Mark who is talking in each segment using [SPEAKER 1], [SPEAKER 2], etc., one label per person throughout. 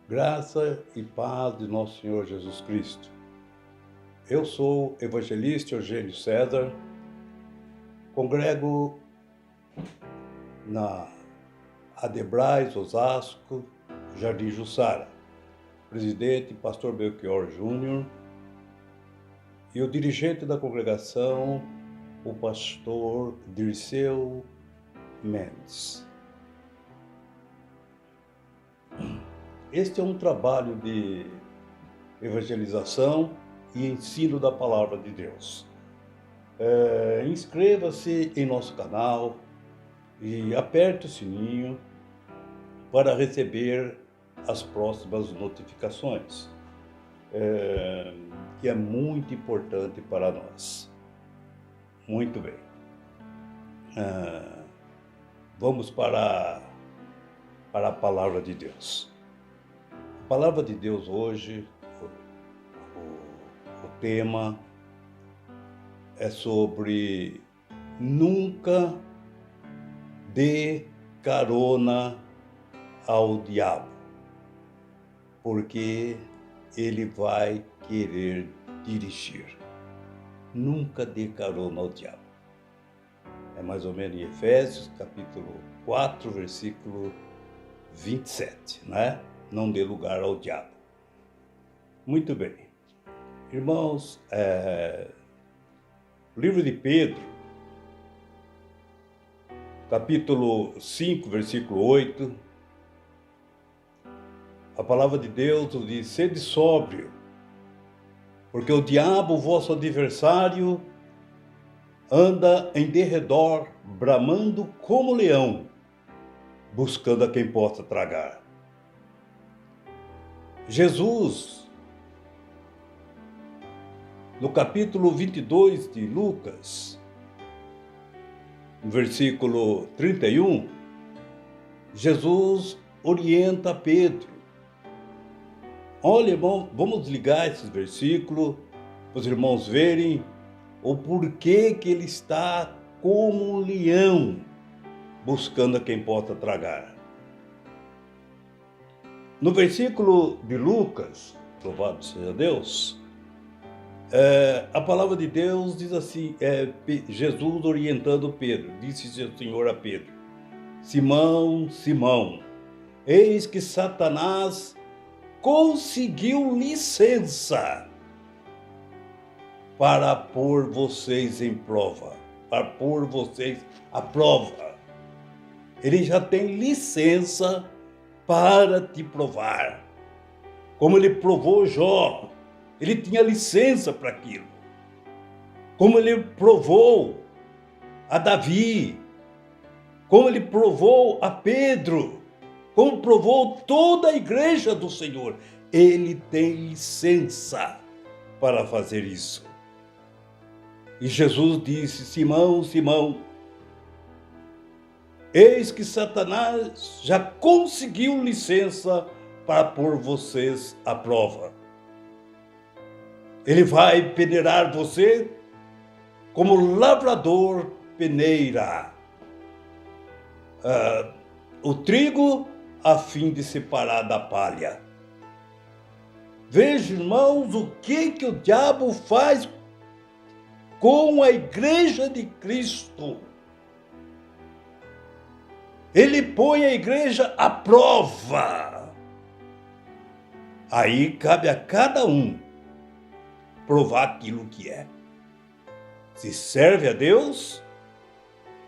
[SPEAKER 1] Graça e paz de nosso Senhor Jesus Cristo. Eu sou o evangelista Eugênio César, congrego na Adebrais, Osasco, Jardim Jussara. Presidente, pastor Belchior Júnior, e o dirigente da congregação, o pastor Dirceu Mendes. Este é um trabalho de evangelização e ensino da palavra de Deus. Inscreva-se em nosso canal e aperte o sininho para receber as próximas notificações, que é muito importante para nós. Muito bem. Vamos para a palavra de Deus. A palavra de Deus hoje, o tema é sobre nunca dê carona ao diabo, porque ele vai querer dirigir. Nunca dê carona ao diabo. É mais ou menos em Efésios, capítulo 4, versículo 27, né? Não dê lugar ao diabo. Muito bem. Irmãos, livro de Pedro, capítulo 5, versículo 8, a palavra de Deus diz: sede sóbrio, porque o diabo, vosso adversário, anda em derredor, bramando como leão, buscando a quem possa tragar. Jesus, no capítulo 22 de Lucas, no versículo 31, Jesus orienta Pedro. Olha, irmão, vamos ligar esses versículos para os irmãos verem o porquê que ele está como um leão, buscando a quem possa tragar. No versículo de Lucas, louvado seja Deus, a palavra de Deus diz assim, Jesus orientando Pedro, disse o Senhor a Pedro: Simão, Simão, eis que Satanás conseguiu licença para pôr vocês em prova, para pôr vocês à prova. Ele já tem licença para te provar. Como ele provou Jó, ele tinha licença para aquilo. Como ele provou a Davi, como ele provou a Pedro, como provou toda a igreja do Senhor. Ele tem licença para fazer isso. E Jesus disse: Simão, Simão, eis que Satanás já conseguiu licença para pôr vocês à prova. Ele vai peneirar você como lavrador peneira o trigo a fim de separar da palha. Veja, irmãos, o que o diabo faz com a igreja de Cristo. Ele põe a igreja à prova. Aí cabe a cada um provar aquilo que é. Se serve a Deus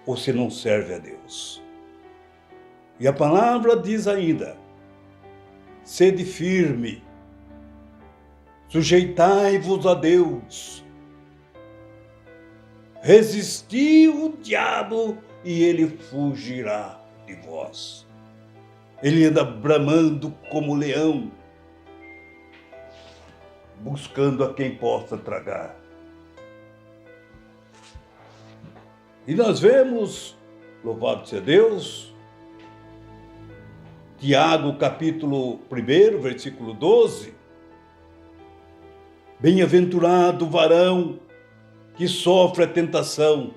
[SPEAKER 1] ou se não serve a Deus. E a palavra diz ainda: sede firme, sujeitai-vos a Deus, resisti o diabo e ele fugirá de vós. Ele anda bramando como leão, buscando a quem possa tragar. E nós vemos, louvado seja Deus, Tiago capítulo 1, versículo 12, bem-aventurado o varão que sofre a tentação,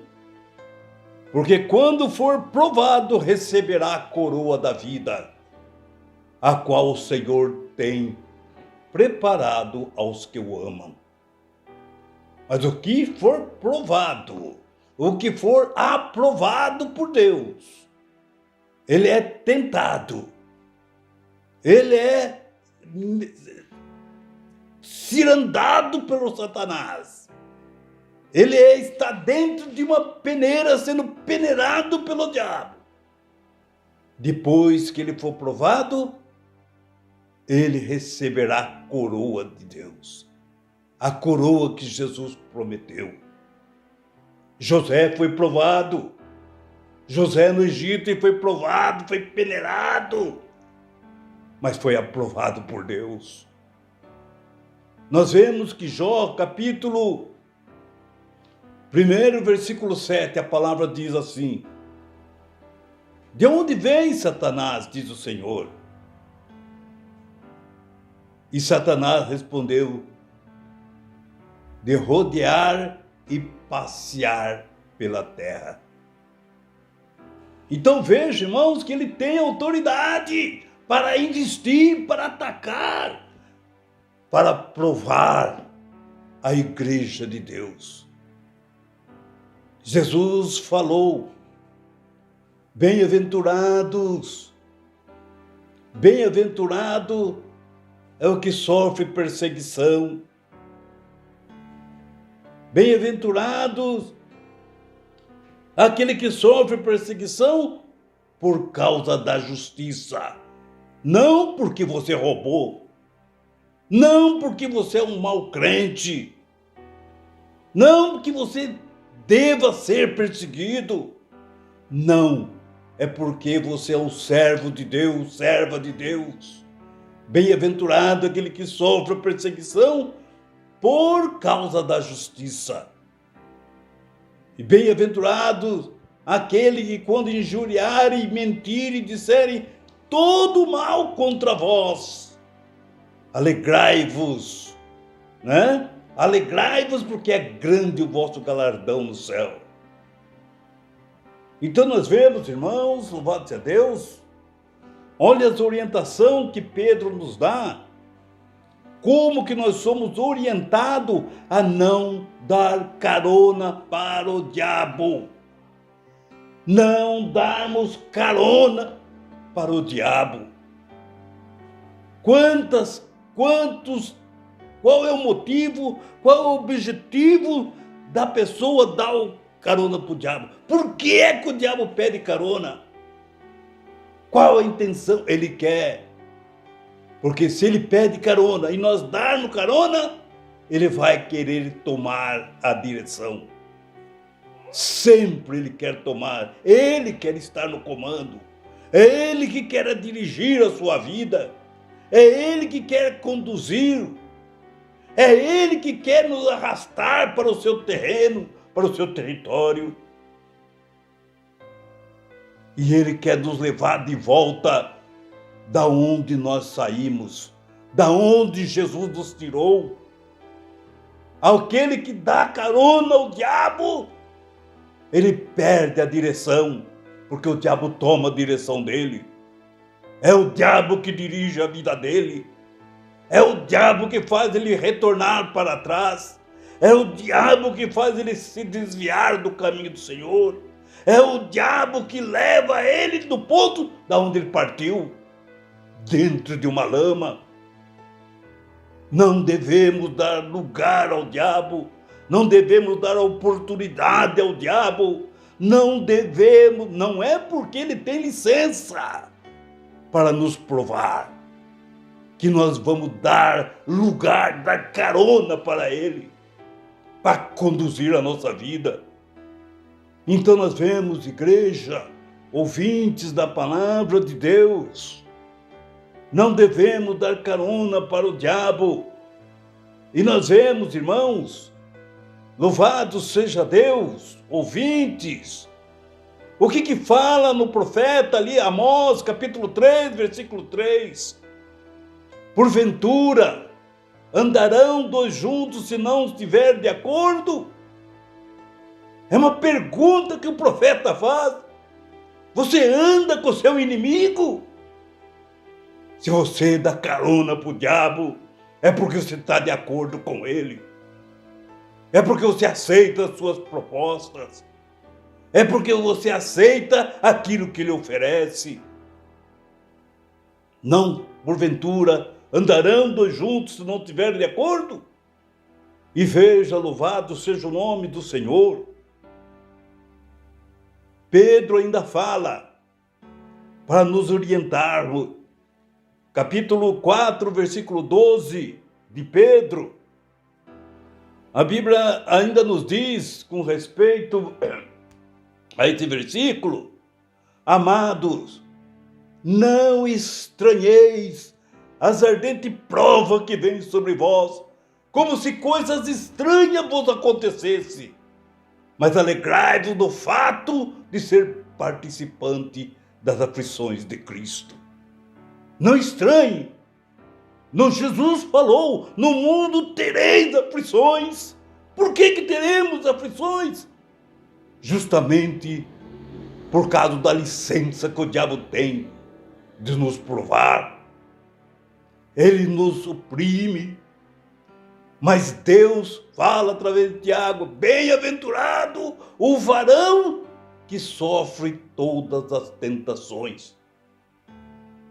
[SPEAKER 1] porque quando for provado, receberá a coroa da vida, a qual o Senhor tem preparado aos que o amam. Mas o que for provado, o que for aprovado por Deus, ele é tentado, ele é cirandado pelo Satanás. Ele está dentro de uma peneira, sendo peneirado pelo diabo. Depois que ele for provado, ele receberá a coroa de Deus. A coroa que Jesus prometeu. José foi provado. José no Egito foi provado, foi peneirado. Mas foi aprovado por Deus. Nós vemos que Jó, capítulo 1, versículo 7, a palavra diz assim: de onde vem Satanás, diz o Senhor? E Satanás respondeu: de rodear e passear pela terra. Então veja, irmãos, que ele tem autoridade para investir, para atacar, para provar a igreja de Deus. Jesus falou: bem-aventurados, bem-aventurado é o que sofre perseguição. Bem-aventurados aquele que sofre perseguição por causa da justiça. Não porque você roubou, não porque você é um mau crente, não porque você deva ser perseguido. Não, é porque você é um servo de Deus, serva de Deus. Bem-aventurado aquele que sofre perseguição por causa da justiça. E bem-aventurado aquele que, quando injuriarem, mentirem e disserem todo mal contra vós, alegrai-vos, né? Alegrai-vos, porque é grande o vosso galardão no céu. Então nós vemos, irmãos, louvado seja Deus, olha a orientação que Pedro nos dá, como que nós somos orientados a não dar carona para o diabo. Não darmos carona para o diabo. Qual é o motivo, qual é o objetivo da pessoa dar carona para o diabo? Por que é que o diabo pede carona? Qual a intenção? Ele quer. Porque se ele pede carona e nós darmos carona, ele vai querer tomar a direção. Sempre ele quer tomar, ele quer estar no comando. É ele que quer dirigir a sua vida. É ele que quer conduzir. É ele que quer nos arrastar para o seu terreno, para o seu território. E ele quer nos levar de volta da onde nós saímos, da onde Jesus nos tirou. Aquele que dá carona ao diabo, ele perde a direção, porque o diabo toma a direção dele. É o diabo que dirige a vida dele. É o diabo que faz ele retornar para trás. É o diabo que faz ele se desviar do caminho do Senhor. É o diabo que leva ele do ponto da onde ele partiu, dentro de uma lama. Não devemos dar lugar ao diabo. Não devemos dar oportunidade ao diabo. Não é porque ele tem licença para nos provar que nós vamos dar lugar, dar carona para ele, para conduzir a nossa vida. Então nós vemos, igreja, ouvintes da palavra de Deus, não devemos dar carona para o diabo. E nós vemos, irmãos, louvado seja Deus, ouvintes, o que fala no profeta ali, Amós, capítulo 3, versículo 3. Porventura, andarão dois juntos se não estiver de acordo? É uma pergunta que o profeta faz. Você anda com seu inimigo? Se você dá carona para o diabo, é porque você está de acordo com ele. É porque você aceita as suas propostas. É porque você aceita aquilo que ele oferece. Não, porventura, andarão dois juntos se não estiverem de acordo? E veja, louvado seja o nome do Senhor. Pedro ainda fala, para nos orientarmos, capítulo 4, versículo 12 de Pedro, a Bíblia ainda nos diz, com respeito a esse versículo, amados, não estranheis as ardentes provas que vêm sobre vós, como se coisas estranhas vos acontecessem, mas alegrai-vos do fato de ser participante das aflições de Cristo. Não estranhe. Jesus falou, no mundo tereis aflições. Por que teremos aflições? Justamente por causa da licença que o diabo tem de nos provar. Ele nos oprime. Mas Deus fala através de Tiago, bem-aventurado o varão que sofre todas as tentações.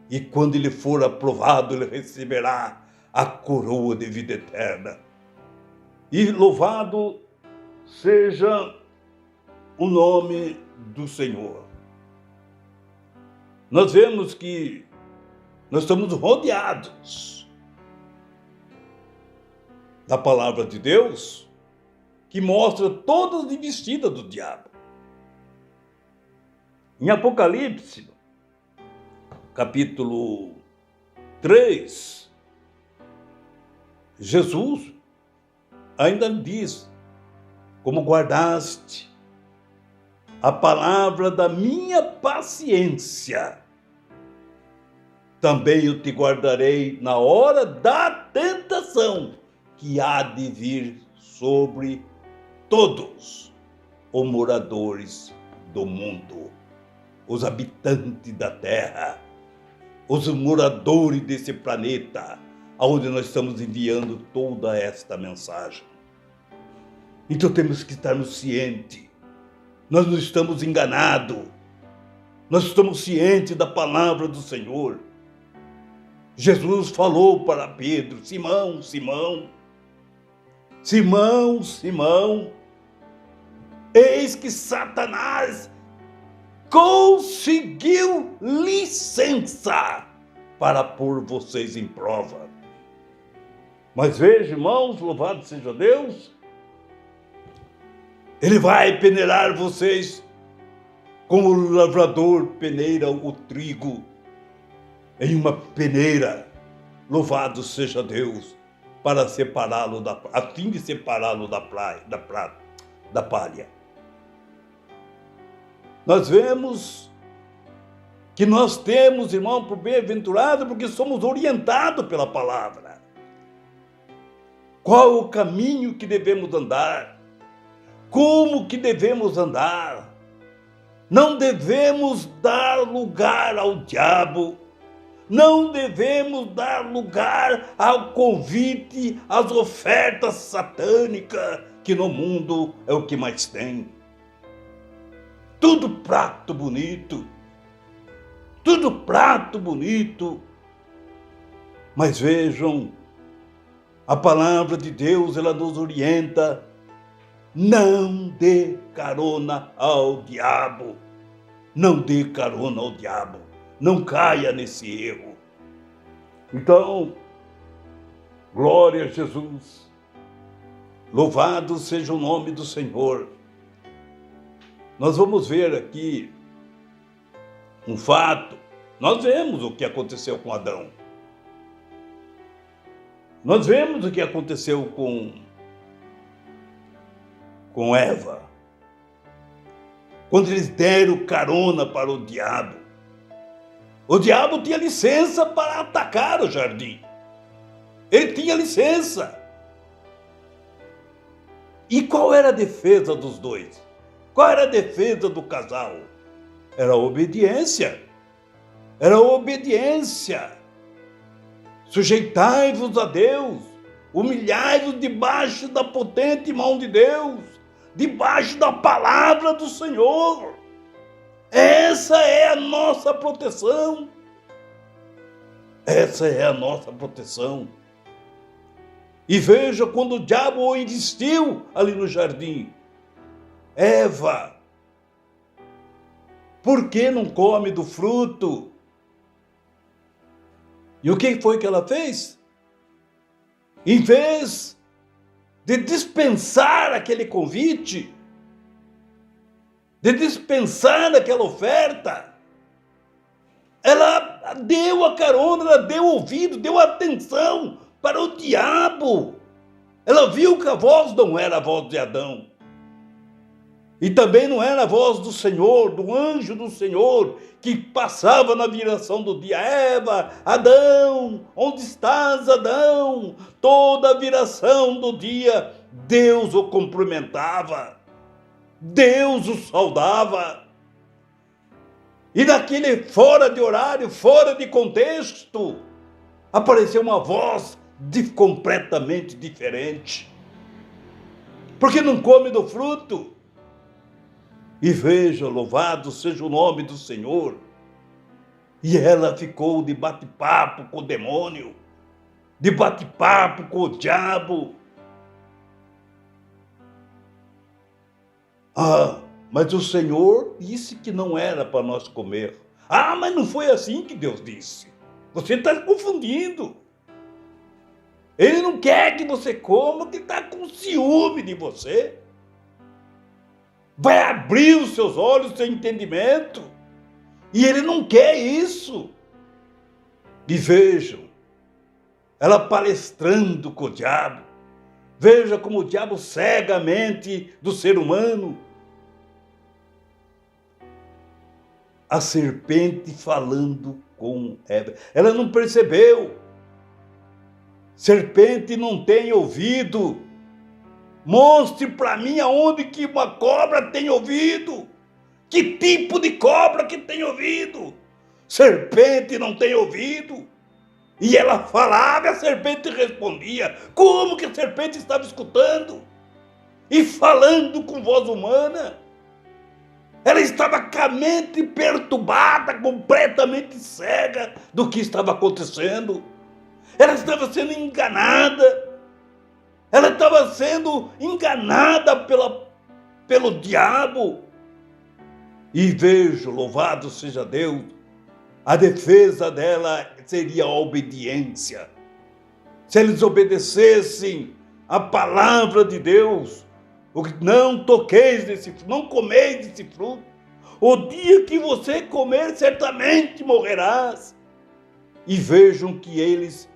[SPEAKER 1] E quando ele for aprovado, ele receberá a coroa de vida eterna. E louvado seja o nome do Senhor. Nós vemos que nós estamos rodeados da palavra de Deus, que mostra todas as investidas do diabo. Em Apocalipse, capítulo 3, Jesus ainda diz, como guardaste a palavra da minha paciência, também eu te guardarei na hora da tentação, que há de vir sobre todos os moradores do mundo, os habitantes da terra, os moradores desse planeta, aonde nós estamos enviando toda esta mensagem. Então temos que estarmos cientes, nós não estamos enganados, nós estamos cientes da palavra do Senhor. Jesus falou para Pedro, Simão, Simão, Simão, Simão, eis que Satanás conseguiu licença para pôr vocês em prova. Mas veja, irmãos, louvado seja Deus, ele vai peneirar vocês como o lavrador peneira o trigo em uma peneira. Louvado seja Deus, para separá-lo a fim de separá-lo da palha. Nós vemos que nós temos, irmão, por bem-aventurado, porque somos orientados pela palavra. Qual o caminho que devemos andar? Como que devemos andar? Não devemos dar lugar ao diabo. Não devemos dar lugar ao convite, às ofertas satânicas, que no mundo é o que mais tem. Tudo prato bonito. Tudo prato bonito. Mas vejam, a palavra de Deus, ela nos orienta. Não dê carona ao diabo. Não dê carona ao diabo. Não caia nesse erro. Então, glória a Jesus. Louvado seja o nome do Senhor. Nós vamos ver aqui um fato. Nós vemos o que aconteceu com Adão. Nós vemos o que aconteceu com Eva. Quando eles deram carona para o diabo. O diabo tinha licença para atacar o jardim. Ele tinha licença. E qual era a defesa dos dois? Qual era a defesa do casal? Era a obediência. Era a obediência. Sujeitai-vos a Deus, humilhai-vos debaixo da potente mão de Deus, debaixo da palavra do Senhor. Essa é a nossa proteção. Essa é a nossa proteção. E veja quando o diabo o investiu ali no jardim. Eva, por que não come do fruto? E o que foi que ela fez? Em vez de dispensar aquele convite, de dispensar aquela oferta, ela deu a carona, ela deu ouvido, deu atenção para o diabo. Ela viu que a voz não era a voz de Adão. E também não era a voz do Senhor, do anjo do Senhor, que passava na viração do dia. Eva, Adão, onde estás, Adão? Toda a viração do dia, Deus o cumprimentava. Deus o saudava. E naquele fora de horário, fora de contexto, apareceu uma voz completamente diferente. Porque não come do fruto. E veja, louvado seja o nome do Senhor. E ela ficou de bate-papo com o demônio, de bate-papo com o diabo. Mas o Senhor disse que não era para nós comer. Mas não foi assim que Deus disse. Você está confundindo. Ele não quer que você coma, porque está com ciúme de você. Vai abrir os seus olhos, o seu entendimento. E ele não quer isso. E vejam, ela palestrando com o diabo. Veja como o diabo cega a mente do ser humano. A serpente falando com Eva. Ela não percebeu. Serpente não tem ouvido. Mostre para mim aonde que uma cobra tem ouvido. Que tipo de cobra que tem ouvido? Serpente não tem ouvido. E ela falava e a serpente respondia. Como que a serpente estava escutando? E falando com voz humana. Ela estava com a mente perturbada, completamente cega do que estava acontecendo. Ela estava sendo enganada. Ela estava sendo enganada pelo diabo. E vejo, louvado seja Deus, a defesa dela seria a obediência. Se eles obedecessem a palavra de Deus, não toqueis desse fruto, não comeis desse fruto. O dia que você comer, certamente morrerás. E vejam que eles,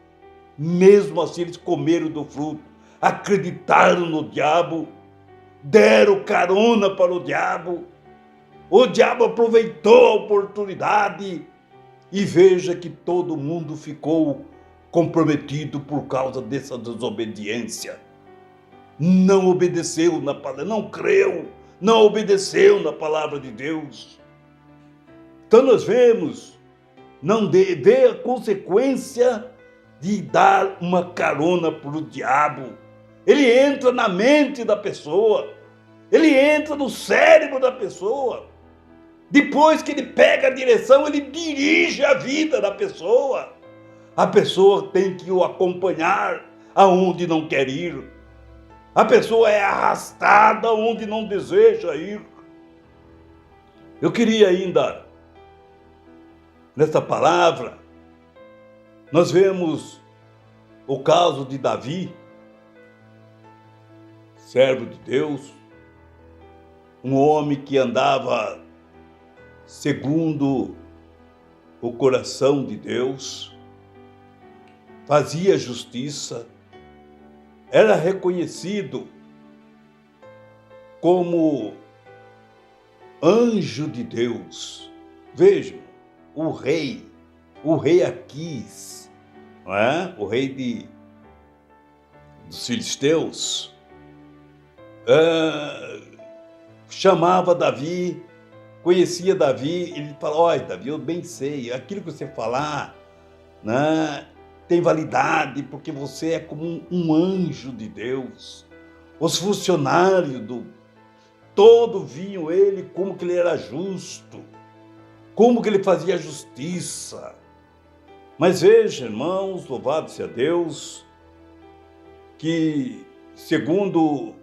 [SPEAKER 1] mesmo assim, eles comeram do fruto. Acreditaram no diabo, deram carona para o diabo aproveitou a oportunidade e veja que todo mundo ficou comprometido por causa dessa desobediência. Não obedeceu na palavra, não creu, não obedeceu na palavra de Deus. Então nós vemos, não vê a consequência de dar uma carona para o diabo. Ele entra na mente da pessoa, ele entra no cérebro da pessoa. Depois que ele pega a direção, ele dirige a vida da pessoa. A pessoa tem que o acompanhar aonde não quer ir. A pessoa é arrastada onde não deseja ir. Eu queria ainda, nessa palavra, nós vemos o caso de Davi, servo de Deus, um homem que andava segundo o coração de Deus, fazia justiça, era reconhecido como anjo de Deus. Vejam, o rei Aquis, não é? O rei dos filisteus, chamava Davi, conhecia Davi, ele falou: olha, Davi, eu bem sei, aquilo que você falar, né, tem validade, porque você é como um anjo de Deus. Os funcionários todo viam ele como que ele era justo, como que ele fazia justiça. Mas veja, irmãos, louvado seja Deus, que segundo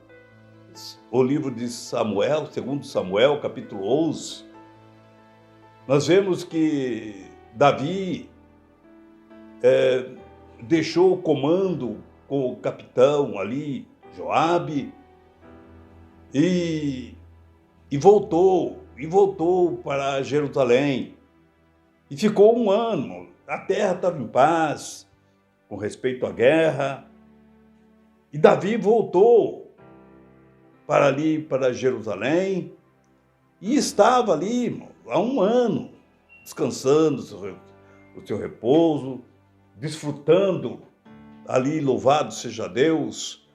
[SPEAKER 1] o livro de Samuel, segundo Samuel, capítulo 11, nós vemos que Davi deixou o comando com o capitão ali, Joabe, e voltou para Jerusalém. E ficou um ano, a terra estava em paz, com respeito à guerra. E Davi voltou para Jerusalém, e estava ali, irmão, há um ano, descansando o seu repouso, desfrutando ali, louvado seja Deus,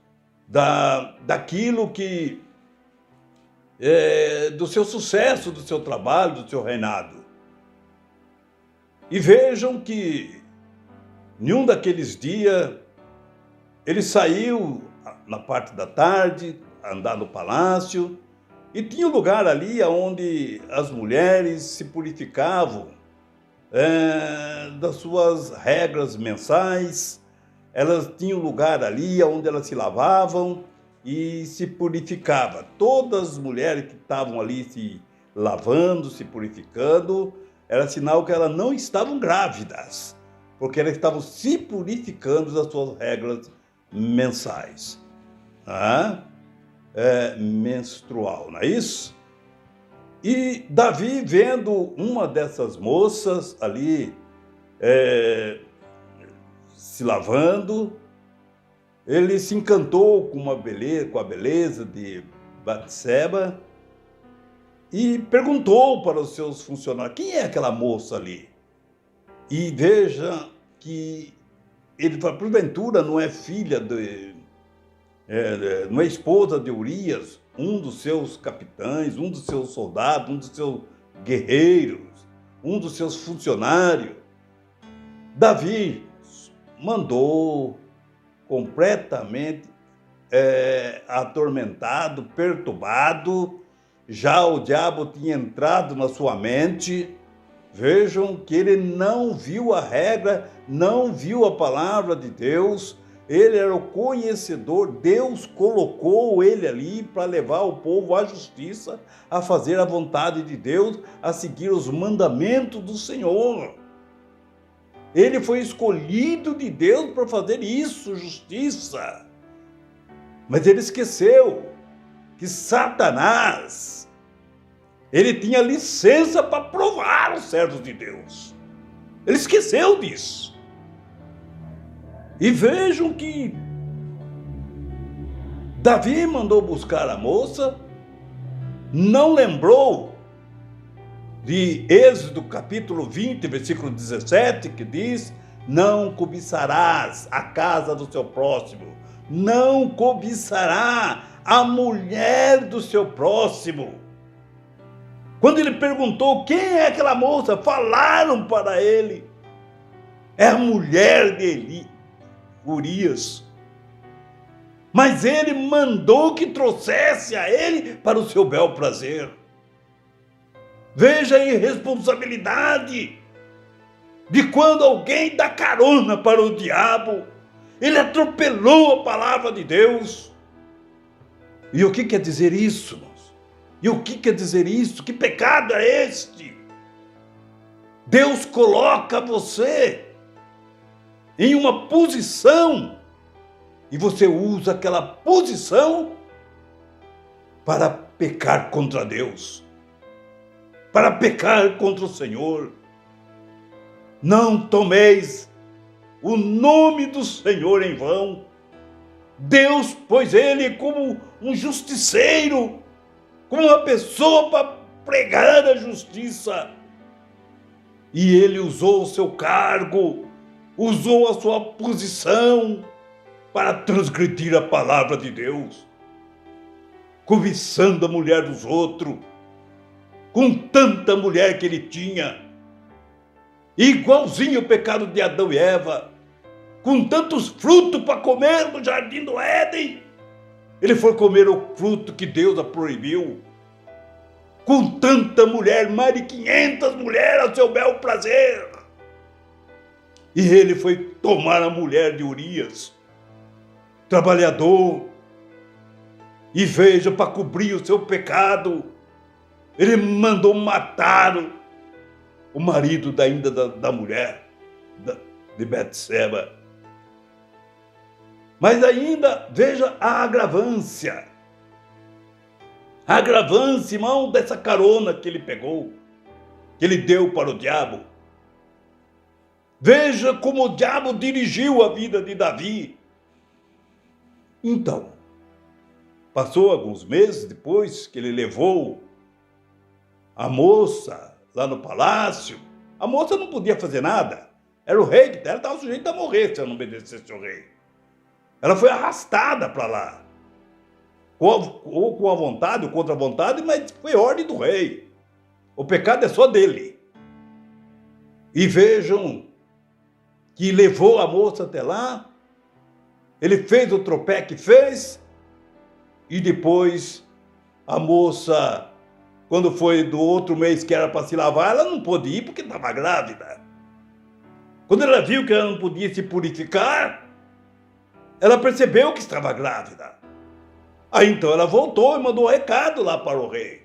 [SPEAKER 1] daquilo que do seu sucesso, do seu trabalho, do seu reinado. E vejam que em um daqueles dias ele saiu na parte da tarde, andar no palácio, e tinha um lugar ali onde as mulheres se purificavam das suas regras mensais. Elas tinham um lugar ali onde elas se lavavam e se purificavam. Todas as mulheres que estavam ali se lavando, se purificando, era sinal que elas não estavam grávidas, porque elas estavam se purificando das suas regras mensais. Menstrual, não é isso? E Davi, vendo uma dessas moças ali se lavando, ele se encantou com a beleza de Batseba e perguntou para os seus funcionários: quem é aquela moça ali? E veja que ele fala: porventura não é filha não é esposa de Urias, um dos seus capitães, um dos seus soldados, um dos seus guerreiros, um dos seus funcionários? Davi mandou, completamente atormentado, perturbado, já o diabo tinha entrado na sua mente. Vejam que ele não viu a regra, não viu a palavra de Deus. Ele era o conhecedor, Deus colocou ele ali para levar o povo à justiça, a fazer a vontade de Deus, a seguir os mandamentos do Senhor. Ele foi escolhido de Deus para fazer isso, justiça. Mas ele esqueceu que Satanás, ele tinha licença para provar os servos de Deus. Ele esqueceu disso. E vejam que Davi mandou buscar a moça, não lembrou de Êxodo capítulo 20, versículo 17, que diz: não cobiçarás a casa do seu próximo, não cobiçará a mulher do seu próximo. Quando ele perguntou quem é aquela moça, falaram para ele: é a mulher de Urias. Mas ele mandou que trouxesse a ele para o seu bel prazer. Veja a irresponsabilidade de quando alguém dá carona para o diabo. Ele atropelou a palavra de Deus. E o que quer dizer isso, irmãos? E o que quer dizer isso? Que pecado é este? Deus coloca você em uma posição e você usa aquela posição para pecar contra Deus, para pecar contra o Senhor. Não tomeis o nome do Senhor em vão. Deus pôs ele como um justiceiro, como uma pessoa para pregar a justiça. E ele usou o seu cargo, usou a sua posição para transgredir a palavra de Deus, cobiçando a mulher dos outros, com tanta mulher que ele tinha, igualzinho o pecado de Adão e Eva. com tantos frutos para comer no jardim do Éden, ele foi comer o fruto que Deus a proibiu. Com tanta mulher, mais de 500 mulheres ao seu bel prazer. E ele foi tomar a mulher de Urias, trabalhador, e veja, para cobrir o seu pecado, ele mandou matar o marido da mulher, de Betseba. Mas ainda, veja a agravância. A agravância, irmão, dessa carona que ele pegou, que ele deu para o diabo. Veja como o diabo dirigiu a vida de Davi. Então, passou alguns meses depois que ele levou a moça lá no palácio. A moça não podia fazer nada. Era o rei, ela estava sujeita a morrer se ela não obedecesse ao rei. Ela foi arrastada para lá. Ou com a vontade, ou contra a vontade, mas foi ordem do rei. O pecado é só dele. E vejam que levou a moça até lá, ele fez o tropé que fez, e depois a moça, quando foi do outro mês que era para se lavar, ela não pôde ir porque estava grávida. Quando ela viu que ela não podia se purificar, ela percebeu que estava grávida. Aí então ela voltou e mandou um recado lá para o rei.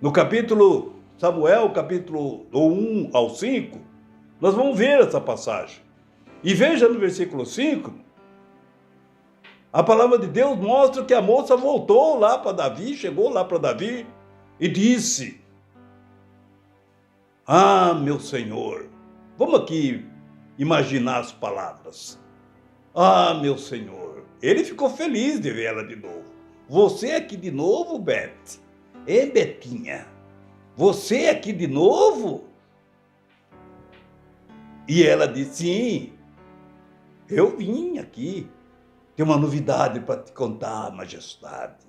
[SPEAKER 1] No capítulo Samuel, capítulo do 1 ao 5, nós vamos ver essa passagem. E veja no versículo 5, a palavra de Deus mostra que a moça voltou lá para Davi, chegou lá para Davi e disse: "Ah, meu Senhor", vamos aqui imaginar as palavras. "Ah, meu Senhor", ele ficou feliz de ver ela de novo. "Você aqui de novo, Beth? Betinha, você aqui de novo?" E ela disse: "Sim, eu vim aqui. Tem uma novidade para te contar, majestade.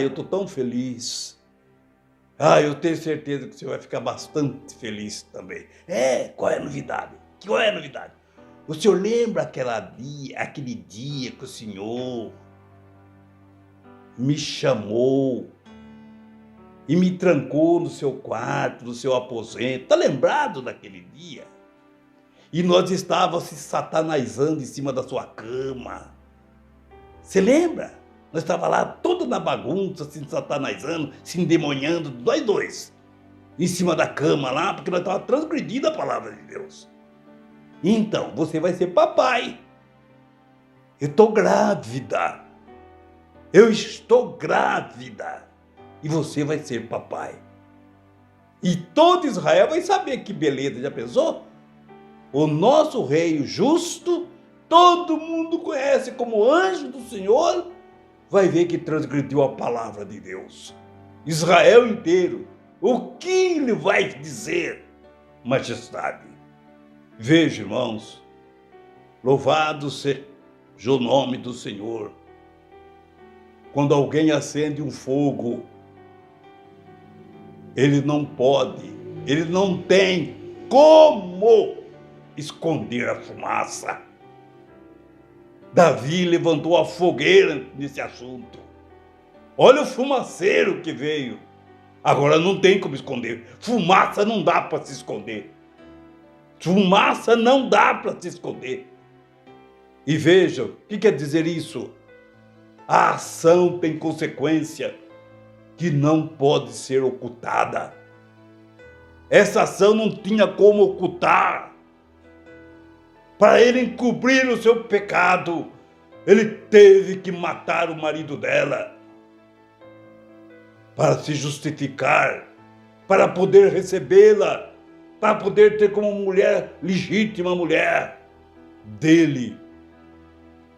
[SPEAKER 1] Eu estou tão feliz. Eu tenho certeza que você vai ficar bastante feliz também." Qual é a novidade? Qual é a novidade? "O senhor lembra aquele dia que o senhor me chamou e me trancou no seu quarto, no seu aposento? Está lembrado daquele dia? E nós estávamos se satanizando em cima da sua cama. Você lembra? Nós estávamos lá toda na bagunça, se satanizando, se endemoniando, nós dois, em cima da cama lá, porque nós estávamos transgredindo a palavra de Deus. Então, você vai ser papai. Eu estou grávida. Eu estou grávida. E você vai ser papai. E todo Israel vai saber que beleza, já pensou? O nosso rei justo, todo mundo conhece como anjo do Senhor, vai ver que transgrediu a palavra de Deus. Israel inteiro, o que ele vai dizer, majestade? Veja, irmãos, louvado seja o nome do Senhor. Quando alguém acende um fogo, ele não pode, ele não tem como esconder a fumaça. Davi levantou a fogueira nesse assunto. Olha o fumaceiro que veio. Agora não tem como esconder. Fumaça não dá para se esconder. Fumaça não dá para se esconder. E veja, o que quer dizer isso? A ação tem consequência que não pode ser ocultada. Essa ação não tinha como ocultar. Para ele encobrir o seu pecado, ele teve que matar o marido dela para se justificar, para poder recebê-la, para poder ter como mulher legítima, mulher dele.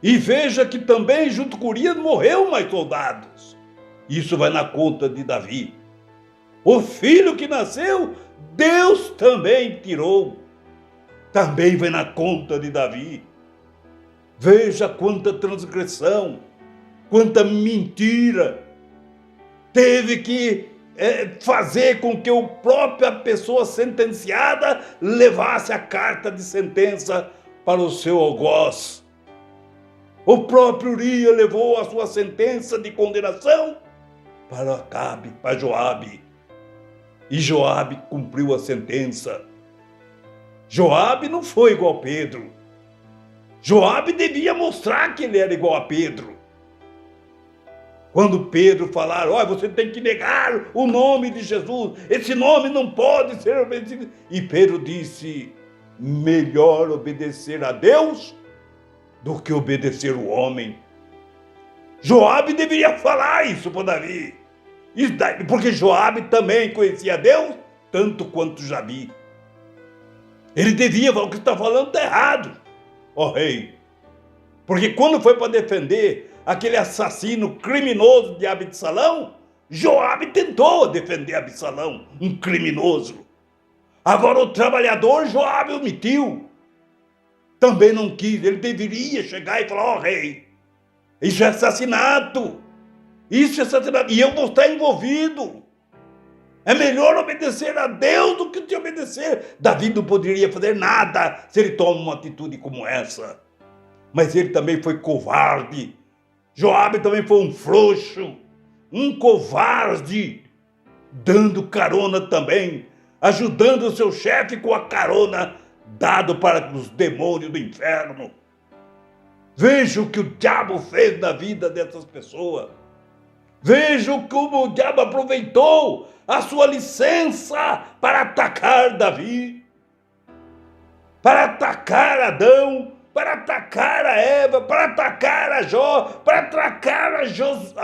[SPEAKER 1] E veja que também junto com Urias morreu mais soldados. Isso vai na conta de Davi. O filho que nasceu, Deus também tirou. Também vai na conta de Davi. Veja quanta transgressão, quanta mentira teve que fazer com que a própria pessoa sentenciada levasse a carta de sentença para o seu algoz. O próprio Uria levou a sua sentença de condenação para Acabe, para Joabe. E Joabe cumpriu a sentença. Joabe não foi igual a Pedro. Joabe devia mostrar que ele era igual a Pedro. Quando Pedro falar, olha, você tem que negar o nome de Jesus, esse nome não pode ser obedecido. E Pedro disse, melhor obedecer a Deus do que obedecer o homem. Joabe deveria falar isso para Davi, porque Joabe também conhecia Deus tanto quanto Jabi. Ele devia falar, o que está falando está errado, ó rei. Porque quando foi para defender aquele assassino criminoso de Absalão, Joabe tentou defender Absalão, um criminoso. Agora o trabalhador Joabe omitiu. Também não quis, ele deveria chegar e falar, ó rei, isso é assassinato, isso é assassinato, e eu vou estar envolvido. É melhor obedecer a Deus do que te obedecer. Davi não poderia fazer nada se ele toma uma atitude como essa. Mas ele também foi covarde. Joabe também foi um frouxo, um covarde, dando carona também, ajudando o seu chefe com a carona dado para os demônios do inferno. Veja o que o diabo fez na vida dessas pessoas. Veja como o diabo aproveitou a sua licença para atacar Davi, para atacar Adão, para atacar a Eva, para atacar a Jó, para atacar a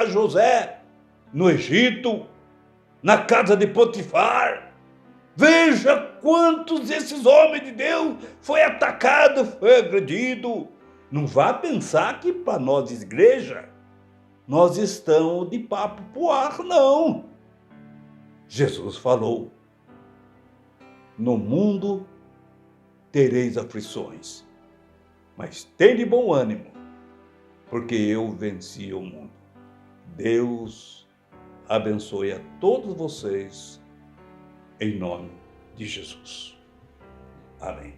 [SPEAKER 1] José no Egito, na casa de Potifar. Veja quantos desses homens de Deus foi atacado, foi agredido. Não vá pensar que para nós, igreja, nós estamos de papo pro ar, não. Jesus falou, no mundo tereis aflições, mas tende bom ânimo, porque eu venci o mundo. Deus abençoe a todos vocês, em nome de Jesus. Amém.